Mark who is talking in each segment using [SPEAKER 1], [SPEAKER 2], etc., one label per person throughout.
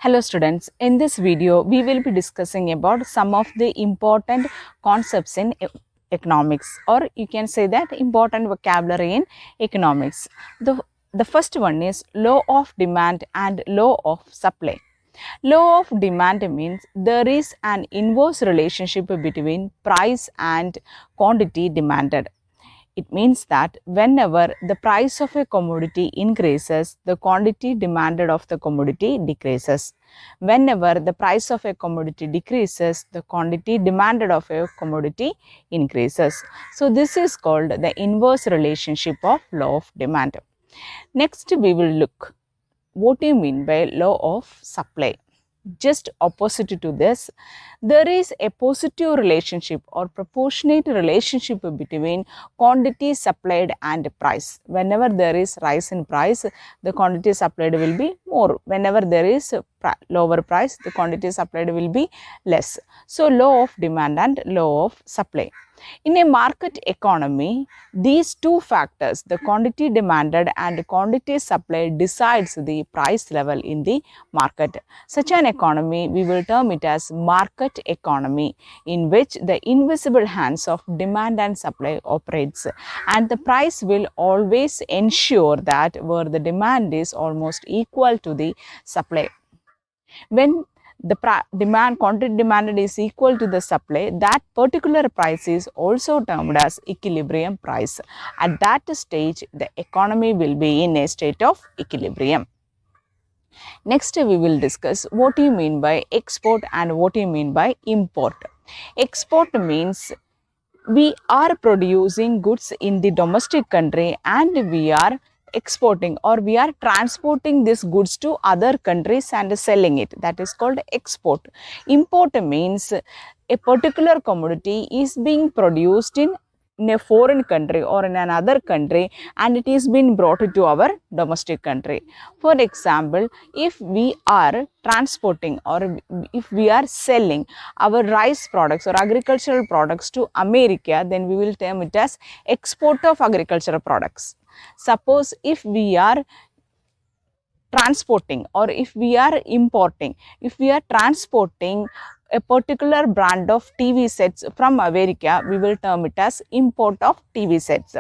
[SPEAKER 1] Hello students, in this video we will be discussing about some of the important concepts in economics, or you can say that important vocabulary in economics. The first one is law of demand and law of supply. Law of demand means there is an inverse relationship between price and quantity demanded. It means that whenever the price of a commodity increases, the quantity demanded of the commodity decreases. Whenever the price of a commodity decreases, the quantity demanded of a commodity increases. So, this is called the inverse relationship of law of demand. Next, we will look what do you mean by law of supply. Just opposite to this, there is a positive relationship or proportionate relationship between quantity supplied and price. Whenever there is rise in price, the quantity supplied will be more. Whenever there is lower price, the quantity supplied will be less. So, law of demand and law of supply. In a market economy, these two factors, the quantity demanded and quantity supplied, decides the price level in the market. Such an economy, we will term it as market economy, in which the invisible hands of demand and supply operates, and the price will always ensure that where the demand is almost equal to the supply. When the quantity demanded is equal to the supply, that particular price is also termed as equilibrium price. At that stage, the economy will be in a state of equilibrium. Next, we will discuss what you mean by export and what you mean by import. Export means we are producing goods in the domestic country and we are exporting, or we are transporting these goods to other countries and selling it. That is called export. Import means a particular commodity is being produced in a foreign country or in another country, and it is being brought to our domestic country. For example, if we are transporting or if we are selling our rice products or agricultural products to America, then we will term it as export of agricultural products. Suppose if we are transporting or if we are importing, if we are transporting a particular brand of TV sets from America, we will term it as import of TV sets.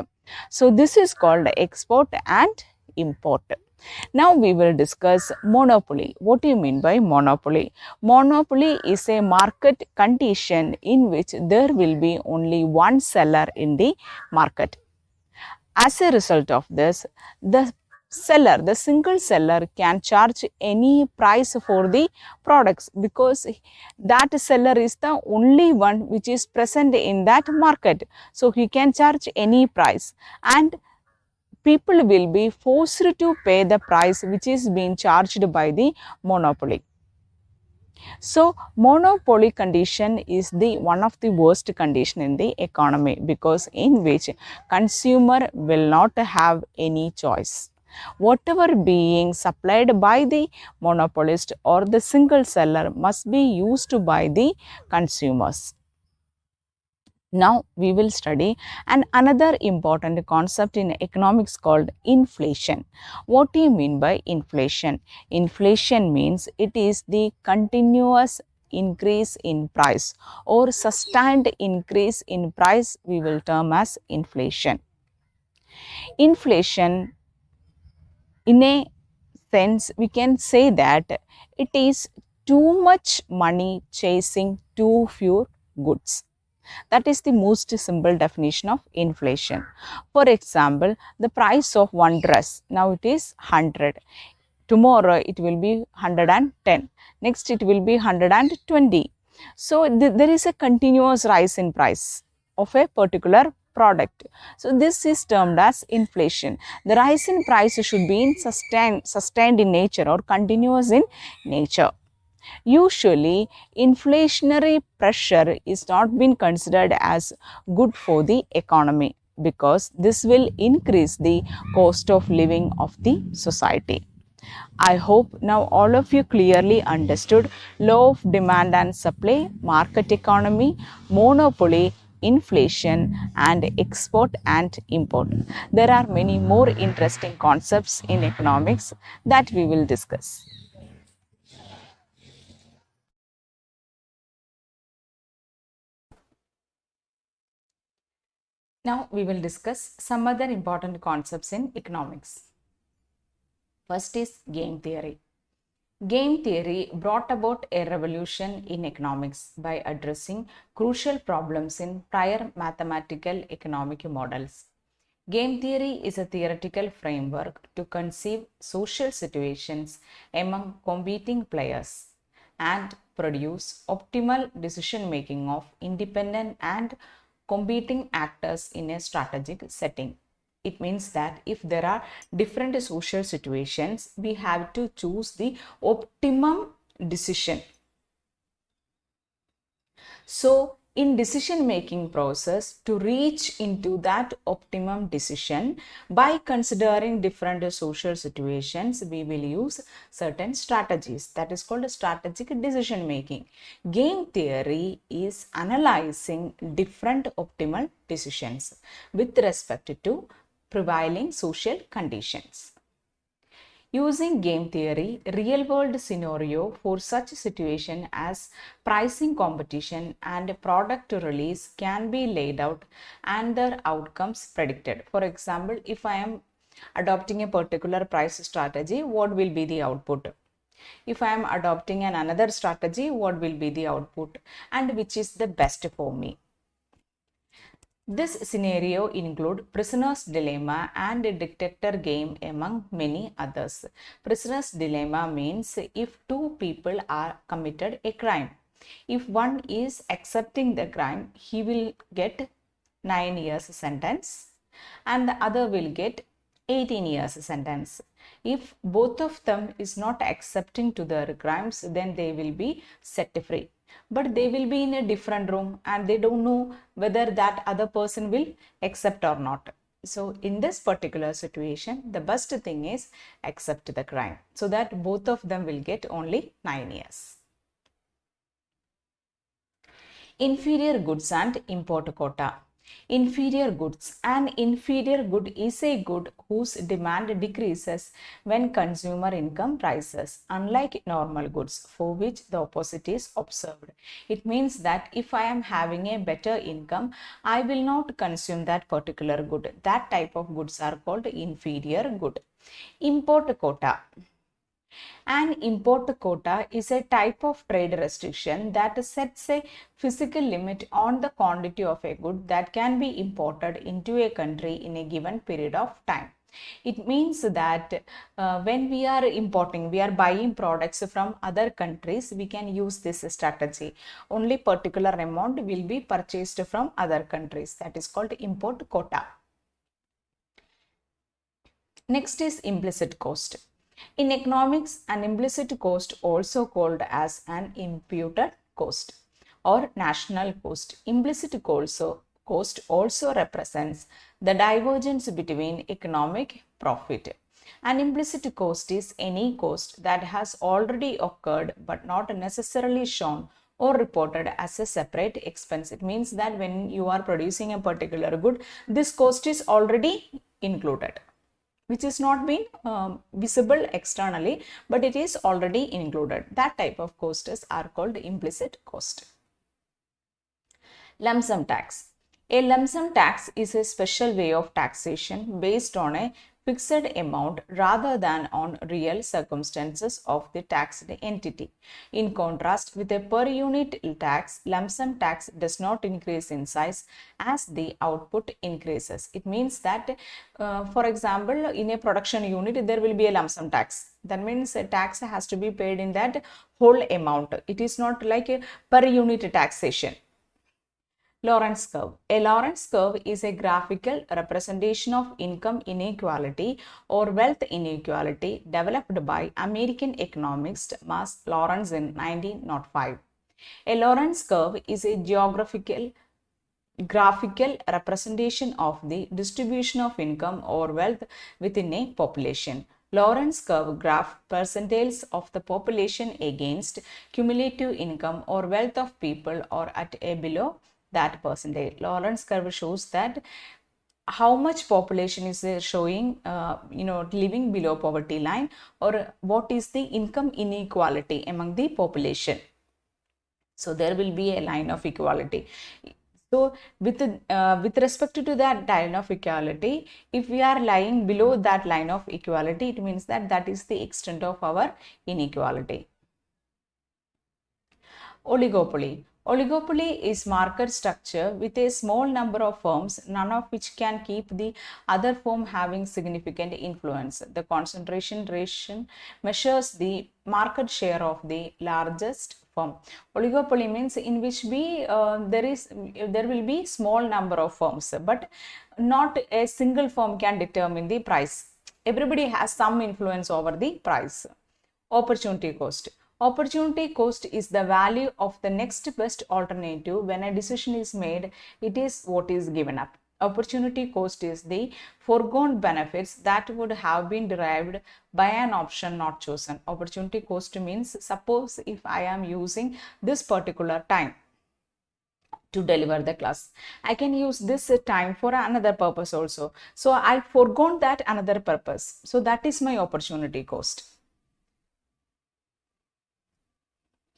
[SPEAKER 1] So, this is called export and import. Now, we will discuss monopoly. What do you mean by monopoly? Monopoly is a market condition in which there will be only one seller in the market. As a result of this, the single seller can charge any price for the products, because that seller is the only one which is present in that market. So, he can charge any price, and people will be forced to pay the price which is being charged by the monopoly. So, monopoly condition is the one of the worst condition in the economy, because in which consumer will not have any choice. Whatever being supplied by the monopolist or the single seller must be used by the consumers. Now, we will study another important concept in economics called inflation. What do you mean by inflation? Inflation means it is the continuous increase in price or sustained increase in price, we will term as inflation. Inflation, in a sense, we can say that it is too much money chasing too few goods. That is the most simple definition of inflation. For example, the price of one dress, now it is 100. Tomorrow it will be 110. Next it will be 120. So, there is a continuous rise in price of a particular product. So, this is termed as inflation. The rise in price should be sustained in nature or continuous in nature. Usually, inflationary pressure is not being considered as good for the economy, because this will increase the cost of living of the society. I hope now all of you clearly understood law of demand and supply, market economy, monopoly, inflation, and export and import. There are many more interesting concepts in economics that we will discuss. Now we will discuss some other important concepts in economics. First is game theory. Game theory brought about a revolution in economics by addressing crucial problems in prior mathematical economic models. Game theory is a theoretical framework to conceive social situations among competing players and produce optimal decision making of independent and competing actors in a strategic setting. It means that if there are different social situations, we have to choose the optimum decision. So in decision making process, to reach into that optimum decision by considering different social situations, we will use certain strategies. That is called strategic decision making. Game theory is analyzing different optimal decisions with respect to prevailing social conditions. Using game theory, real-world scenario for such situation as pricing competition and product release can be laid out and their outcomes predicted. For example, if I am adopting a particular price strategy, what will be the output? If I am adopting another strategy, what will be the output and which is the best for me? This scenario include prisoner's dilemma and dictator game among many others. Prisoner's dilemma means if two people are committed a crime. If one is accepting the crime, he will get 9 years sentence and the other will get 18 years sentence. If both of them is not accepting to their crimes, then they will be set free. But they will be in a different room and they don't know whether that other person will accept or not. So in this particular situation, the best thing is accept the crime so that both of them will get only 9 years. Inferior goods and import quota. Inferior goods. An inferior good is a good whose demand decreases when consumer income rises, unlike normal goods for which the opposite is observed. It means that if I am having a better income, I will not consume that particular good. That type of goods are called inferior good. Import quota. An import quota is a type of trade restriction that sets a physical limit on the quantity of a good that can be imported into a country in a given period of time. It means that when we are importing, we are buying products from other countries, we can use this strategy. Only particular amount will be purchased from other countries. That is called import quota. Next is implicit cost. In economics, an implicit cost, also called as an imputed cost or national cost. Implicit cost also represents the divergence between economic profit. An implicit cost is any cost that has already occurred but not necessarily shown or reported as a separate expense. It means that when you are producing a particular good, this cost is already included, which is not been visible externally, but it is already included. That type of costs are called implicit cost. Lump sum tax. A lump sum tax is a special way of taxation based on a fixed amount rather than on real circumstances of the taxed entity. In contrast with a per unit tax, lump sum tax does not increase in size as the output increases. It means that, for example, in a production unit, there will be a lump sum tax. That means a tax has to be paid in that whole amount. It is not like a per unit taxation. Lorenz curve. A Lorenz curve is a graphical representation of income inequality or wealth inequality developed by American economist Mas Lorenz in 1905. A Lorenz curve is a graphical representation of the distribution of income or wealth within a population. Lorenz curve graph percentiles of the population against cumulative income or wealth of people or at a below that percentage. Lorenz curve shows that how much population is showing, living below poverty line, or what is the income inequality among the population. So there will be a line of equality. So with respect to that line of equality, if we are lying below that line of equality, it means that that is the extent of our inequality. Oligopoly. Oligopoly is market structure with a small number of firms, none of which can keep the other firm having significant influence. The concentration ratio measures the market share of the largest firm. Oligopoly means in which there will be small number of firms, but not a single firm can determine the price. Everybody has some influence over the price. Opportunity cost. Opportunity cost is the value of the next best alternative. When a decision is made, it is what is given up. Opportunity cost is the foregone benefits that would have been derived by an option not chosen. Opportunity cost means, suppose if I am using this particular time to deliver the class, I can use this time for another purpose also. So I foregone that another purpose. So that is my opportunity cost.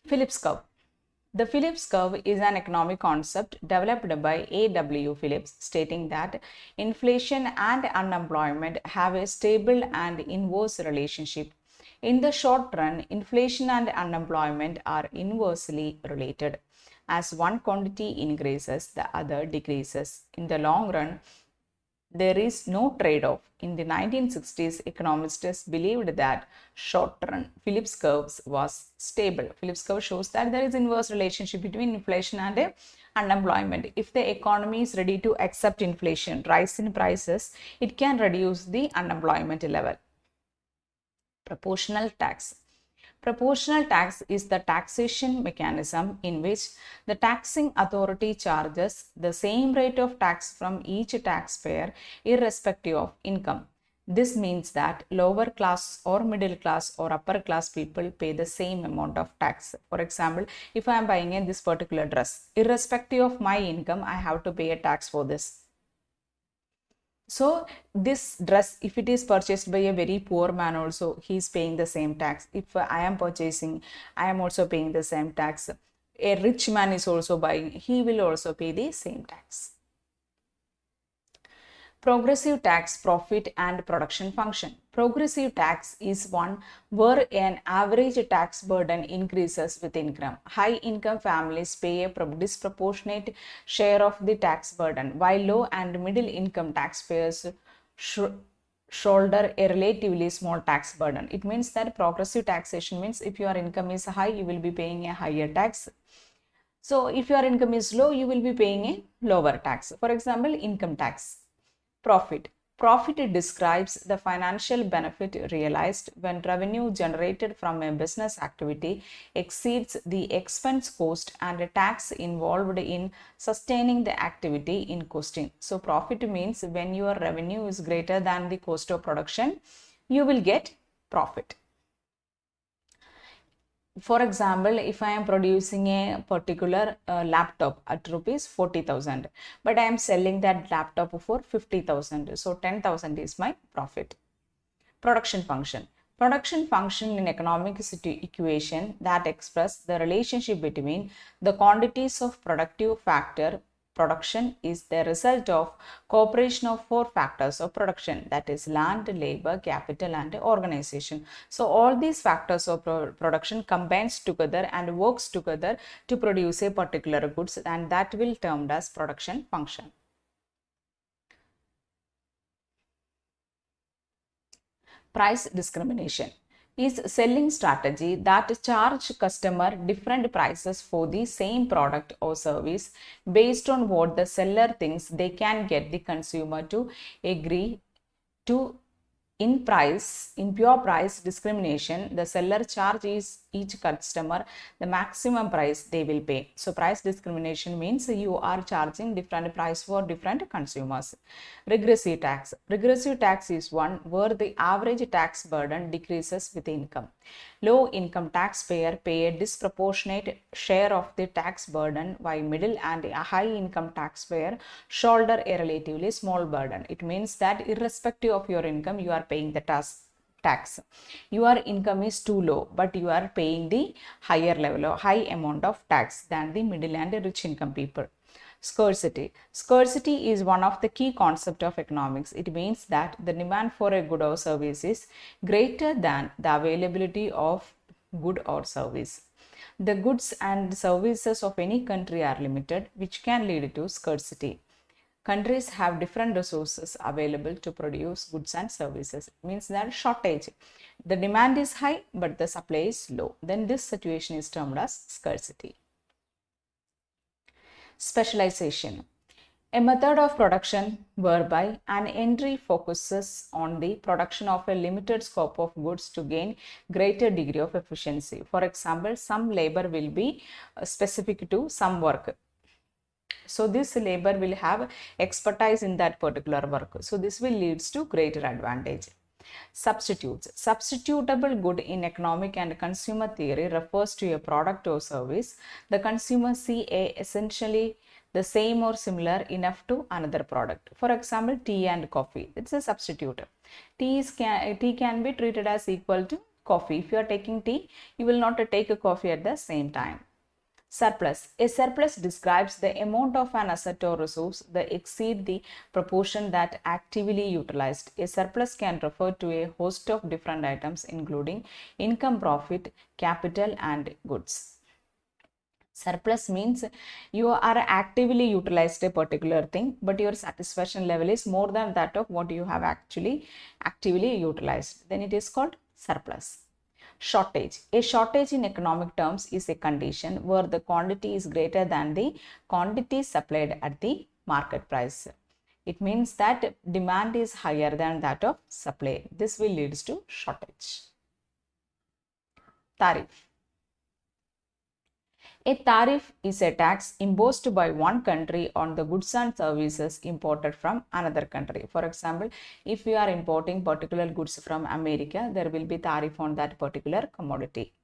[SPEAKER 1] Phillips curve. The Phillips curve is an economic concept developed by A.W. Phillips, stating that inflation and unemployment have a stable and inverse relationship. In the short run, inflation and unemployment are inversely related. As one quantity increases, the other decreases. In the long run, there is no trade-off. In the 1960s, economists believed that short-run Phillips curves was stable. Phillips curve shows that there is inverse relationship between inflation and unemployment. If the economy is ready to accept inflation, rise in prices, it can reduce the unemployment level. Proportional tax. Proportional tax is the taxation mechanism in which the taxing authority charges the same rate of tax from each taxpayer irrespective of income. This means that lower class or middle class or upper class people pay the same amount of tax. For example, if I am buying this particular dress, irrespective of my income, I have to pay a tax for this. So this dress, if it is purchased by a very poor man also, he is paying the same tax. If I am purchasing, I am also paying the same tax. A rich man is also buying, he will also pay the same tax. Progressive tax, profit and production function. Progressive tax is one where an average tax burden increases with income. High income families pay a disproportionate share of the tax burden, while low and middle income taxpayers shoulder a relatively small tax burden. It means that progressive taxation means if your income is high, you will be paying a higher tax. So if your income is low, you will be paying a lower tax. For example, income tax. Profit. Profit describes the financial benefit realized when revenue generated from a business activity exceeds the expense cost and a tax involved in sustaining the activity in question. So profit means when your revenue is greater than the cost of production, you will get profit. For example, if I am producing a particular laptop at rupees 40,000, but I am selling that laptop for 50,000, so 10,000 is my profit. Production function. Production function in economic equation that express the relationship between the quantities of productive factor. Production is the result of cooperation of four factors of production, that is land, labor, capital and organization. So all these factors of production combines together and works together to produce a particular goods, and that will termed as production function. Price discrimination is selling strategy that charge customer different prices for the same product or service based on what the seller thinks they can get the consumer to agree to. In pure price discrimination, the seller charges each customer the maximum price they will pay. So price discrimination means you are charging different price for different consumers. Regressive tax. Regressive tax is one where the average tax burden decreases with income. Low income taxpayer pay a disproportionate share of the tax burden, while middle and a high income taxpayer shoulder a relatively small burden. It means that irrespective of your income, you are paying the tax. Your income is too low, but you are paying the higher level or high amount of tax than the middle and rich income people. Scarcity. Scarcity is one of the key concepts of economics. It means that the demand for a good or service is greater than the availability of good or service. The goods and services of any country are limited, which can lead to scarcity. Countries have different resources available to produce goods and services. It means that shortage. The demand is high, but the supply is low. Then this situation is termed as scarcity. Specialization. A method of production whereby an entry focuses on the production of a limited scope of goods to gain greater degree of efficiency. For example, some labor will be specific to some work. So this labor will have expertise in that particular work. So this will leads to greater advantage. Substitutes. Substitutable good in economic and consumer theory refers to a product or service the consumer see essentially the same or similar enough to another product. For example, tea and coffee. It's a substitute. Tea can be treated as equal to coffee. If you are taking tea, you will not take a coffee at the same time. Surplus. A surplus describes the amount of an asset or resource that exceed the proportion that actively utilized. A surplus can refer to a host of different items including income, profit, capital and goods. Surplus means you are actively utilized a particular thing, but your satisfaction level is more than that of what you have actually actively utilized. Then it is called surplus. Shortage. A shortage in economic terms is a condition where the quantity is greater than the quantity supplied at the market price. It means that demand is higher than that of supply. This will lead to shortage. Tariff. A tariff is a tax imposed by one country on the goods and services imported from another country. For example, if we are importing particular goods from America, there will be tariff on that particular commodity.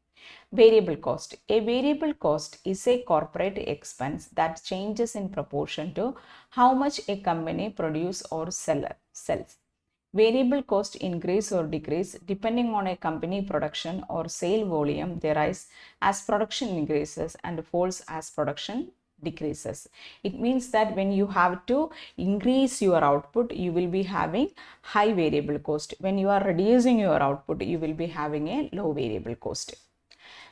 [SPEAKER 1] Variable cost. A variable cost is a corporate expense that changes in proportion to how much a company produces or sells. Variable cost increase or decrease depending on a company production or sale volume. They rise as production increases and falls as production decreases. It means that when you have to increase your output, you will be having high variable cost. When you are reducing your output, you will be having a low variable cost.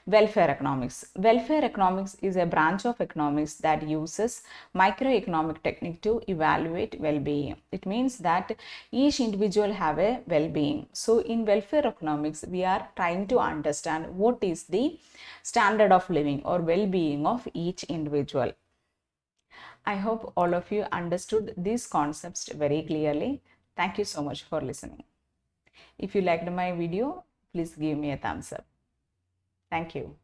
[SPEAKER 1] Welfare economics. Welfare economics is a branch of economics that uses microeconomic technique to evaluate well-being. It means that each individual have a well-being. So in welfare economics, we are trying to understand what is the standard of living or well-being of each individual. I hope all of you understood these concepts very clearly. Thank you so much for listening. If you liked my video, please give me a thumbs up. Thank you.